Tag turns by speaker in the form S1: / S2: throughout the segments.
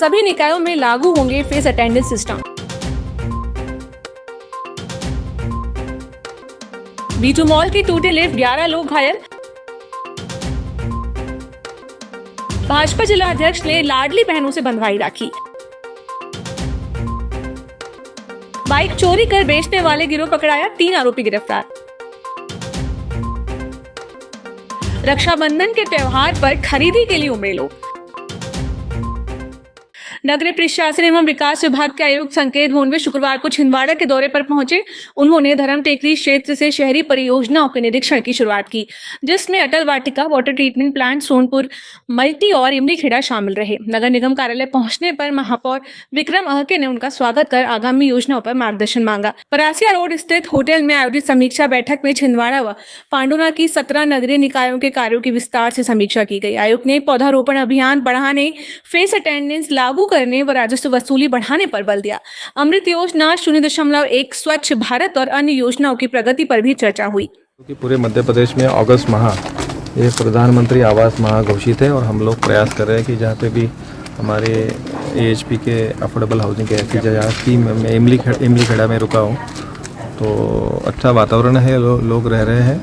S1: सभी निकायों में लागू होंगे face attendance system. V2 mall की टूटी लिफ्ट, 11 लोग घायल। भाजपा जिला अध्यक्ष ने लाडली बहनों से बंधवाई राखी। बाइक चोरी कर बेचने वाले गिरोह पकड़ाया, 3 आरोपी गिरफ्तार। रक्षाबंधन के त्योहार पर खरीदी के लिए उमड़े लोग। नगरीय प्रशासन एवं विकास विभाग के आयुक्त संकेत भोनवे शुक्रवार को छिंदवाड़ा के दौरे पर पहुंचे। उन्होंने धर्म टेकरी क्षेत्र से शहरी परियोजनाओं के निरीक्षण की शुरुआत की, जिसमें Atal Vatika, water treatment plant, Sonpur multi और इमलीखेड़ा शामिल रहे। नगर निगम कार्यालय पहुंचने पर महापौर विक्रम अहके ने उनका स्वागत कर आगामी योजनाओं पर मार्गदर्शन मांगा। परासिया रोड स्थित होटल में आयोजित समीक्षा बैठक में छिंदवाड़ा व पांडुना की 17 नगरीय निकायों के कार्यों की विस्तार से समीक्षा की गई। आयुक्त ने पौधारोपण अभियान बढ़ाने, फेस अटेंडेंस लागू करने व राजस्व वसूली बढ़ाने पर बल दिया। अमृत योजना 0.1, स्वच्छ भारत और अन्य योजनाओं की प्रगति पर भी चर्चा हुई।
S2: क्योंकि पूरे मध्य प्रदेश में अगस्त माह ये प्रधानमंत्री आवास माह घोषित है और हम लोग प्रयास कर रहे हैं कि जहाँ पे भी हमारे AHP के अफोर्डेबल हाउसिंग के ऐसी जगह स्कीम में इमलीखेड़ा में रुका हूँ तो अच्छा वातावरण है, लोग रह रहे हैं।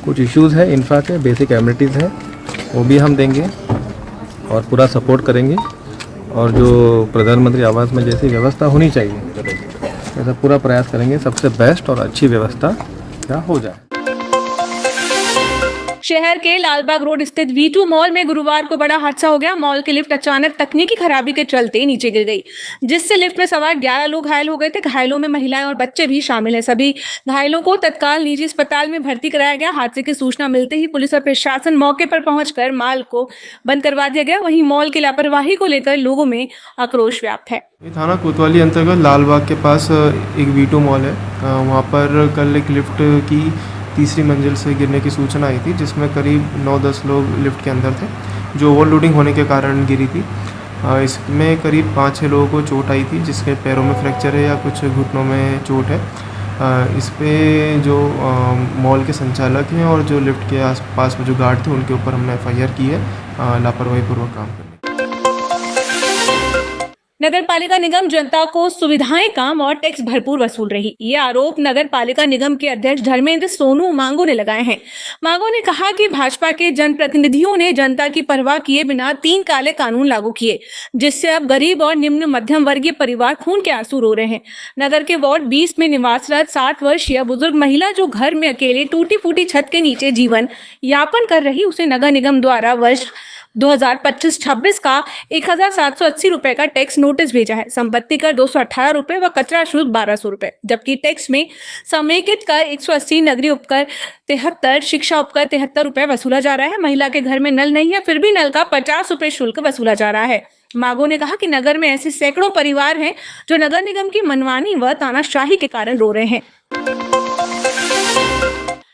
S2: कुछ इश्यूज़ है, इंफ्रा के बेसिक एमिनिटीज़ हैं, वो भी हम देंगे और पूरा सपोर्ट करेंगे। और जो प्रधानमंत्री आवास में जैसी व्यवस्था होनी चाहिए ऐसा पूरा प्रयास करेंगे, सबसे बेस्ट और अच्छी व्यवस्था क्या हो जाए।
S1: शहर के लालबाग रोड स्थित V2 मॉल में गुरुवार को बड़ा हादसा हो गया। मॉल की लिफ्ट अचानक तकनीकी खराबी के चलते नीचे गिर गई, जिससे लिफ्ट में सवार 11 लोग घायल हो गए थे। घायलों में महिलाएं और बच्चे भी शामिल हैं। सभी घायलों को तत्काल निजी अस्पताल में भर्ती कराया गया। हादसे की सूचना मिलते ही पुलिस और प्रशासन मौके पर पहुंचकर मॉल को बंद करवा दिया गया। वहीं मॉल की लापरवाही को लेकर लोगों में आक्रोश व्याप्त है।
S3: थाना कोतवाली अंतर्गत लालबाग के पास एक V2 मॉल है। वहाँ पर कल एक लिफ्ट की तीसरी मंजिल से गिरने की सूचना आई थी, जिसमें करीब 9-10 लोग लिफ्ट के अंदर थे, जो ओवरलोडिंग होने के कारण गिरी थी। इसमें करीब 5-6 लोगों को चोट आई थी, जिसके पैरों में फ्रैक्चर है या कुछ घुटनों में चोट है। इस पे जो मॉल के संचालक हैं और जो लिफ्ट के आसपास में जो गार्ड थे उनके ऊपर हमने FIR की है लापरवाही पूर्वक काम करने।
S1: नगर पालिका निगम जनता को सुविधाएं कम और टैक्स भरपूर वसूल रही, ये आरोप नगर पालिका निगम के अध्यक्ष धर्मेंद्र सोनू मांगो ने लगाए हैं। मांगो ने कहा कि भाजपा के जनप्रतिनिधियों ने जनता की परवाह किए बिना 3 काले कानून लागू किए, जिससे अब गरीब और निम्न मध्यम वर्गीय परिवार खून के आंसू रो रहे हैं। नगर के वार्ड 20 में निवासरत 60 वर्षीय बुजुर्ग महिला जो घर में अकेले टूटी फूटी छत के नीचे जीवन यापन कर रही, उसे नगर निगम द्वारा वर्ष 2025-26 का 1780 रुपए का टैक्स नोटिस भेजा है। संपत्ति कर 218 रुपए व कचरा शुल्क 1200 रुपए, जबकि टैक्स में समेकित कर 180, नगरीय उपकर 73, शिक्षा उपकर 73 रुपए वसूला जा रहा है। महिला के घर में नल नहीं है, फिर भी नल का 50 रुपए शुल्क वसूला जा रहा है। मांगो ने कहा कि नगर में ऐसे सैकड़ों परिवार हैं जो नगर निगम की मनमानी व तानाशाही के कारण रो रहे हैं।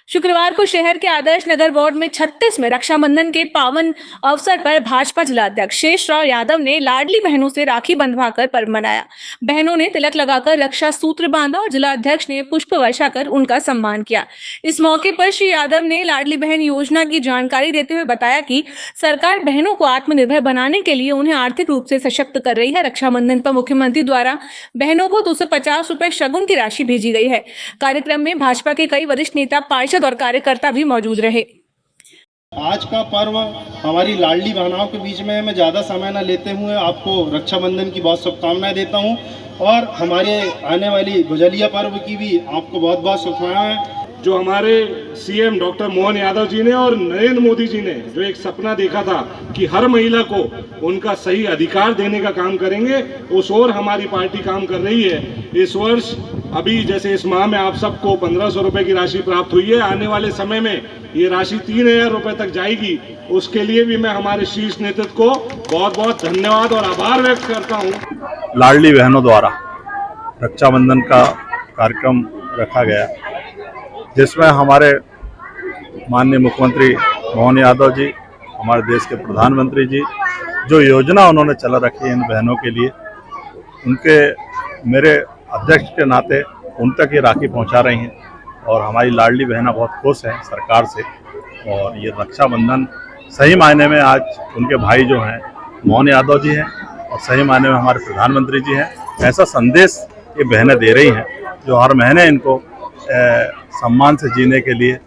S1: शुक्रवार को शहर के आदर्श नगर वार्ड में 36 में रक्षाबंधन के पावन अवसर पर भाजपा जिलाध्यक्ष शेषराव यादव ने लाडली बहनों से राखी बंधवाकर पर्व मनाया। बहनों ने तिलक लगाकर रक्षा सूत्र बांधा और जिलाध्यक्ष ने पुष्प वर्षा कर उनका सम्मान किया। इस मौके पर श्री यादव ने लाडली बहन योजना की जानकारी देते हुए बताया कि सरकार बहनों को आत्मनिर्भर बनाने के लिए उन्हें आर्थिक रूप से सशक्त कर रही है। रक्षाबंधन पर मुख्यमंत्री द्वारा बहनों को 250 रुपए शगुन की राशि भेजी गई है। कार्यक्रम में भाजपा के कई वरिष्ठ नेता, पार्षद और कार्यकर्ता भी मौजूद रहे।
S4: आज का पर्व हमारी लाडली बहनों के बीच में मैं ज़्यादा समय न लेते हुए आपको रक्षाबंधन की बहुत शुभकामनाएं देता हूं और हमारे आने वाली गुजलिया पर्व की भी आपको बहुत बहुत शुभकामनाएं।
S5: जो हमारे CM डॉक्टर मोहन यादव जी ने और नरेंद्र मोदी जी ने जो एक सपना देखा था कि हर महिला को उनका सही अधिकार देने का काम करेंगे, उस ओर हमारी पार्टी काम कर रही है। इस वर्ष अभी जैसे इस माह में आप सबको 1500 रुपए की राशि प्राप्त हुई है, आने वाले समय में ये राशि 3000 रुपए तक जाएगी। उसके लिए भी मैं हमारे शीर्ष नेतृत्व को बहुत बहुत धन्यवाद और आभार व्यक्त करता हूँ।
S6: लाडली बहनों द्वारा रक्षाबंधन का कार्यक्रम रखा गया, जिसमें हमारे माननीय मुख्यमंत्री मोहन यादव जी, हमारे देश के प्रधानमंत्री जी, जो योजना उन्होंने चला रखी है इन बहनों के लिए, उनके मेरे अध्यक्ष के नाते उन तक ये राखी पहुंचा रही हैं और हमारी लाडली बहना बहुत खुश हैं सरकार से। और ये रक्षाबंधन सही मायने में आज उनके भाई जो हैं मोहन यादव जी हैं और और सही मायने में हमारे प्रधानमंत्री जी हैं। ऐसा संदेश ये बहनें दे रही हैं जो हर महीने इनको सम्मान से जीने के लिए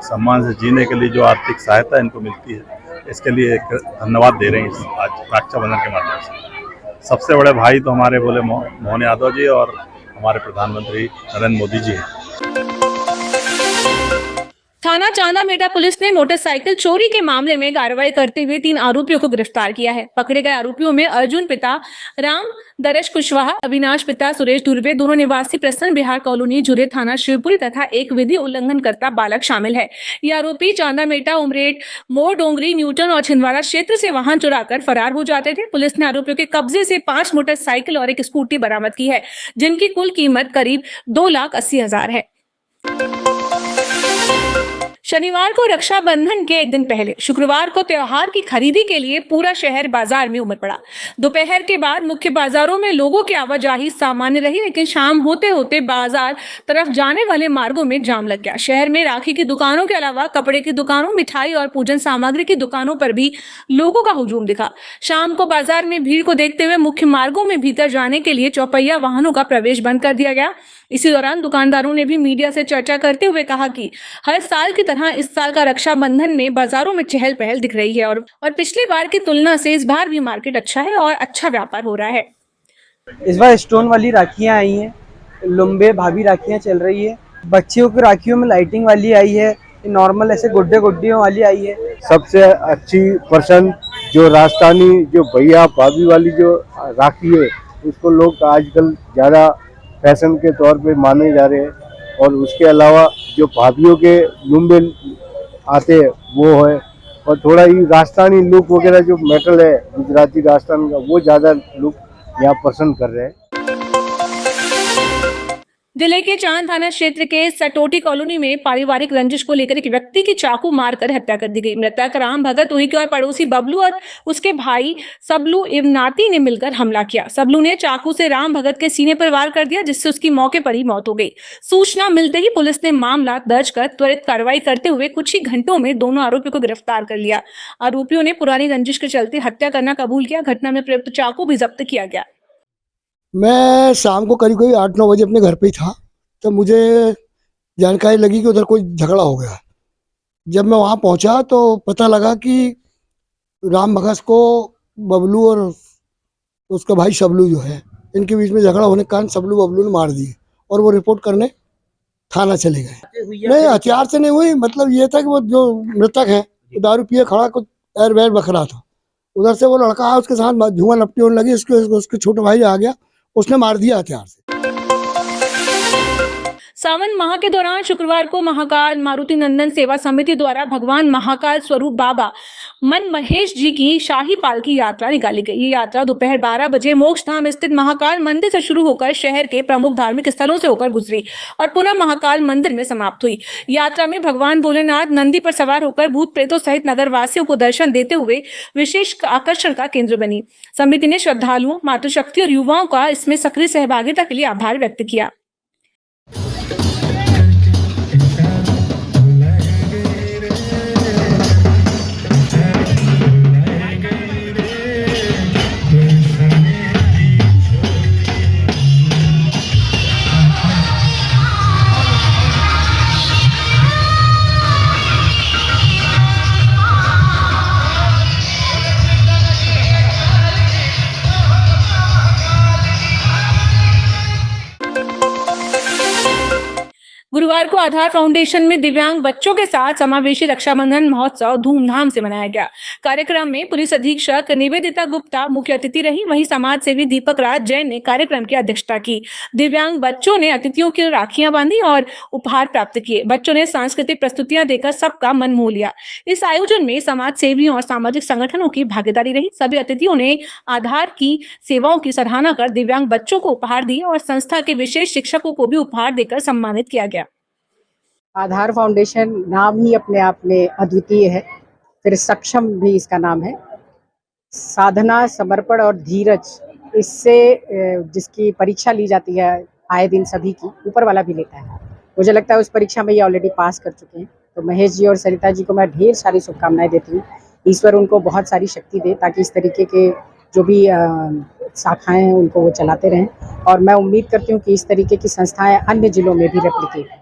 S6: सम्मान से जीने के लिए जो आर्थिक सहायता इनको मिलती है, इसके लिए एक धन्यवाद दे रही हैं आज रक्षाबंधन के माध्यम से। सबसे बड़े भाई तो हमारे बोले मोहन यादव जी और हमारे प्रधानमंत्री नरेंद्र मोदी जी हैं।
S1: थाना चांदामेटा पुलिस ने मोटरसाइकिल चोरी के मामले में कार्रवाई करते हुए 3 आरोपियों को गिरफ्तार किया है। पकड़े गए आरोपियों में अर्जुन पिता राम दरेश कुशवाहा, अविनाश पिता सुरेश दुर्वे, दोनों निवासी प्रसन्न बिहार कॉलोनी जुरे थाना शिवपुरी तथा एक विधि उल्लंघन करता बालक शामिल है। ये आरोपी चांदामेटा, उमरेड, मोर डोंगरी, न्यूटन और छिंदवाड़ा क्षेत्र से वाहन चुराकर फरार हो जाते थे। पुलिस ने आरोपियों के कब्जे से 5 मोटरसाइकिल और एक स्कूटी बरामद की है, जिनकी कुल कीमत करीब 2,80,000 है। शनिवार को रक्षाबंधन के एक दिन पहले शुक्रवार को त्योहार की खरीदी के लिए पूरा शहर बाजार में उमड़ पड़ा। दोपहर के बाद मुख्य बाजारों में लोगों की आवाजाही सामान्य रही, लेकिन शाम होते होते बाजार तरफ जाने वाले मार्गों में जाम लग गया। शहर में राखी की दुकानों के अलावा कपड़े की दुकानों, मिठाई और पूजन सामग्री की दुकानों पर भी लोगों का हुजूम दिखा। शाम को बाजार में भीड़ को देखते हुए मुख्य मार्गों में भीतर जाने के लिए चौपहिया वाहनों का प्रवेश बंद कर दिया गया। इसी दौरान दुकानदारों ने भी मीडिया से चर्चा करते हुए कहा कि हर साल की तरह इस साल का रक्षाबंधन में बाजारों में चहल पहल दिख रही है और पिछली बार की तुलना से इस बार भी मार्केट अच्छा है और अच्छा व्यापार हो रहा है।
S7: इस बार स्टोन वाली राखियां आई हैं, लंबे भाभी राखियां चल रही है, बच्चियों की राखियों में लाइटिंग वाली आई है, नॉर्मल ऐसे गुड्डियों वाली आई है।
S8: सबसे अच्छी पसंद जो राजस्थानी जो भैया भाभी वाली जो राखी है, उसको लोग आजकल ज़्यादा फैशन के तौर पे माने जा रहे हैं। और उसके अलावा जो भाभीयों के लुम्बे आते हैं वो है, और थोड़ा ही राजस्थानी लुक वगैरह जो मेटल है गुजराती राजस्थान का, वो ज़्यादा लुक यहाँ पसंद कर रहे हैं।
S1: जिले के चांद थाना क्षेत्र के सटोटी कॉलोनी में पारिवारिक रंजिश को लेकर एक व्यक्ति की चाकू मारकर हत्या कर दी गई। मृतक राम भगत उन्हीं के और पड़ोसी बबलू और उसके भाई सबलू एवं नाती ने मिलकर हमला किया। सबलू ने चाकू से राम भगत के सीने पर वार कर दिया, जिससे उसकी मौके पर ही मौत हो गई। सूचना मिलते ही पुलिस ने मामला दर्ज कर त्वरित कार्रवाई करते हुए कुछ ही घंटों में दोनों आरोपियों को गिरफ्तार कर लिया। आरोपियों ने पुरानी रंजिश के चलते हत्या करना कबूल किया। घटना में प्रयुक्त चाकू भी जब्त किया गया।
S9: मैं शाम को करीब 8-9 बजे अपने घर पे ही था, तो मुझे जानकारी लगी कि उधर कोई झगड़ा हो गया। जब मैं वहाँ पहुँचा तो पता लगा कि राम भगत को बबलू और उसका भाई सबलू जो है, इनके बीच में झगड़ा होने के कारण सबलू बबलू ने मार दिए और वो रिपोर्ट करने थाना चले गए। नहीं, हथियार से नहीं हुई, मतलब ये था कि वो जो मृतक है दारू पिए खड़ा कुछ पैर वैर बख रहा था, उधर से वो लड़का आया, उसके साथ धुआं लपटी होने लगी, उसके छोटे भाई आ गया, उसने मार दिया हथियार से।
S1: सावन माह के दौरान शुक्रवार को महाकाल मारुति नंदन सेवा समिति द्वारा भगवान महाकाल स्वरूप बाबा मन महेश जी की शाही पालकी यात्रा निकाली गई। ये यात्रा दोपहर 12 बजे मोक्ष धाम स्थित महाकाल मंदिर से शुरू होकर शहर के प्रमुख धार्मिक स्थलों से होकर गुजरी और पुनः महाकाल मंदिर में समाप्त हुई। यात्रा में भगवान भोलेनाथ नंदी पर सवार होकर भूत प्रेतों सहित नगरवासियों को दर्शन देते हुए विशेष आकर्षण का केंद्र बनी। समिति ने श्रद्धालुओं, मातृशक्ति और युवाओं का इसमें सक्रिय सहभागिता के लिए आभार व्यक्त किया। गुरुवार को आधार फाउंडेशन में दिव्यांग बच्चों के साथ समावेशी रक्षाबंधन महोत्सव धूमधाम से मनाया गया। कार्यक्रम में पुलिस अधीक्षक निवेदिता गुप्ता मुख्य अतिथि रही। वहीं समाज सेवी दीपक राज जैन ने कार्यक्रम की अध्यक्षता की। दिव्यांग बच्चों ने अतिथियों की राखियां बांधी और उपहार प्राप्त किए। बच्चों ने सांस्कृतिक प्रस्तुतियां देकर सबका मन मोह लिया। इस आयोजन में समाज सेवियों और सामाजिक संगठनों की भागीदारी रही। सभी अतिथियों ने आधार की सेवाओं की सराहना कर दिव्यांग बच्चों को उपहार दिए और संस्था के विशेष शिक्षकों को भी उपहार देकर सम्मानित किया गया।
S10: आधार फाउंडेशन नाम ही अपने आप में अद्वितीय है, फिर सक्षम भी इसका नाम है। साधना, समर्पण और धीरज, इससे जिसकी परीक्षा ली जाती है आए दिन सभी की, ऊपर वाला भी लेता है। मुझे लगता है उस परीक्षा में ये ऑलरेडी पास कर चुके हैं। तो महेश जी और सरिता जी को मैं ढेर सारी शुभकामनाएं देती हूँ। ईश्वर उनको बहुत सारी शक्ति दे ताकि इस तरीके के जो भी शाखाएं हैं उनको वो चलाते रहें, और मैं उम्मीद करती हूँ कि इस तरीके की संस्थाएं अन्य जिलों में भी रेप्लिकेट।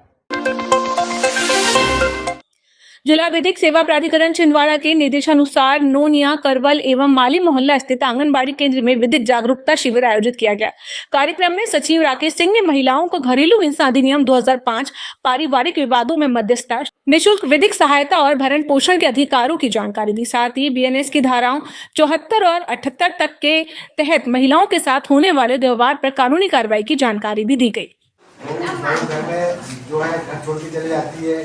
S1: जिला विधिक सेवा प्राधिकरण छिंदवाड़ा के निर्देशानुसार नोनिया, करवल एवं माली मोहल्ला स्थित आंगनबाड़ी केंद्र में विधिक जागरूकता शिविर आयोजित किया गया। कार्यक्रम में सचिव राकेश सिंह ने महिलाओं को घरेलू हिंसा अधिनियम 2005, पारिवारिक विवादों में मध्यस्थता, निःशुल्क विधिक सहायता और भरण पोषण के अधिकारों की जानकारी दी। साथ ही बीएनएस की धाराओं 74 और 78 तक के तहत महिलाओं के साथ होने वाले व्यवहार पर कानूनी कार्रवाई की जानकारी भी दी गई।
S11: घर में जो है घर छोड़ के चले जाती है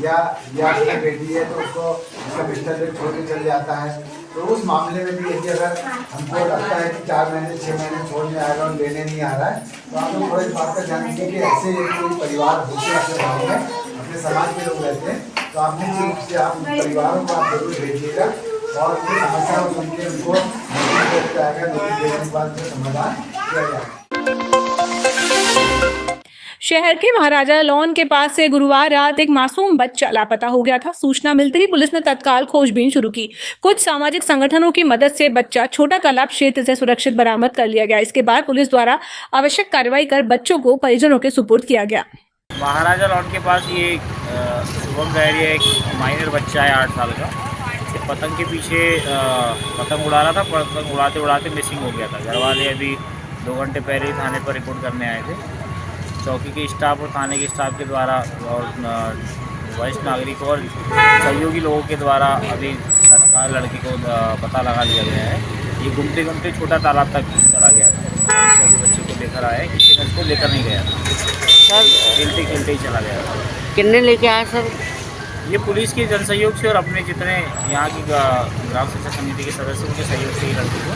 S11: या अपनी बेटी है तो उसको उसका बिस्तर छोड़ के चले जाता है, तो उस मामले में भी यदि अगर हमको लगता है कि 4 महीने 6 महीने छोड़ने आएगा और लेने नहीं आ रहा है, तो आप लोग थोड़ा इस बात का ध्यान रखिए कि ऐसे कोई परिवार होते हैं अपने गाँव में, अपने समाज के लोग रहते हैं, तो आप निश्चित रूप से आप परिवारों को आप जरूर भेजिएगा और उनकी समस्या को सुन के उनको समाधान किया जाएगा।
S1: शहर के महाराजा लॉन के पास से गुरुवार रात एक मासूम बच्चा लापता हो गया था। सूचना मिलते ही पुलिस ने तत्काल खोजबीन शुरू की। कुछ सामाजिक संगठनों की मदद से बच्चा छोटा तालाब क्षेत्र से सुरक्षित बरामद कर लिया गया। इसके बाद पुलिस द्वारा आवश्यक कार्रवाई कर बच्चों को परिजनों के सुपुर्द किया गया।
S12: महाराजा लॉन के पास ये शुभम गहरी एक माइनर बच्चा है 8 साल का। पतंग के पीछे पतंग उड़ा रहा था, पतंग उड़ाते उड़ाते मिसिंग हो गया था। घर वाले अभी 2 घंटे पहले ही थाने पर रिपोर्ट करने आए थे। चौकी के स्टाफ और थाने के स्टाफ के द्वारा और वरिष्ठ नागरिकों और सहयोगी लोगों के द्वारा अभी तत्काल लड़के को पता लगा लिया गया है। ये घूमते घूमते छोटा तालाब तक चला गया था। अभी बच्चे को लेकर आए, किसी ने उसको लेकर नहीं गया था सर, खेलते खेलते ही चला गया था।
S13: कितने लेके आए सर?
S12: ये पुलिस के जनसहयोग से और अपने जितने यहाँ की ग्राम शिक्षा समिति के सदस्य उनके सहयोग से ही लड़के को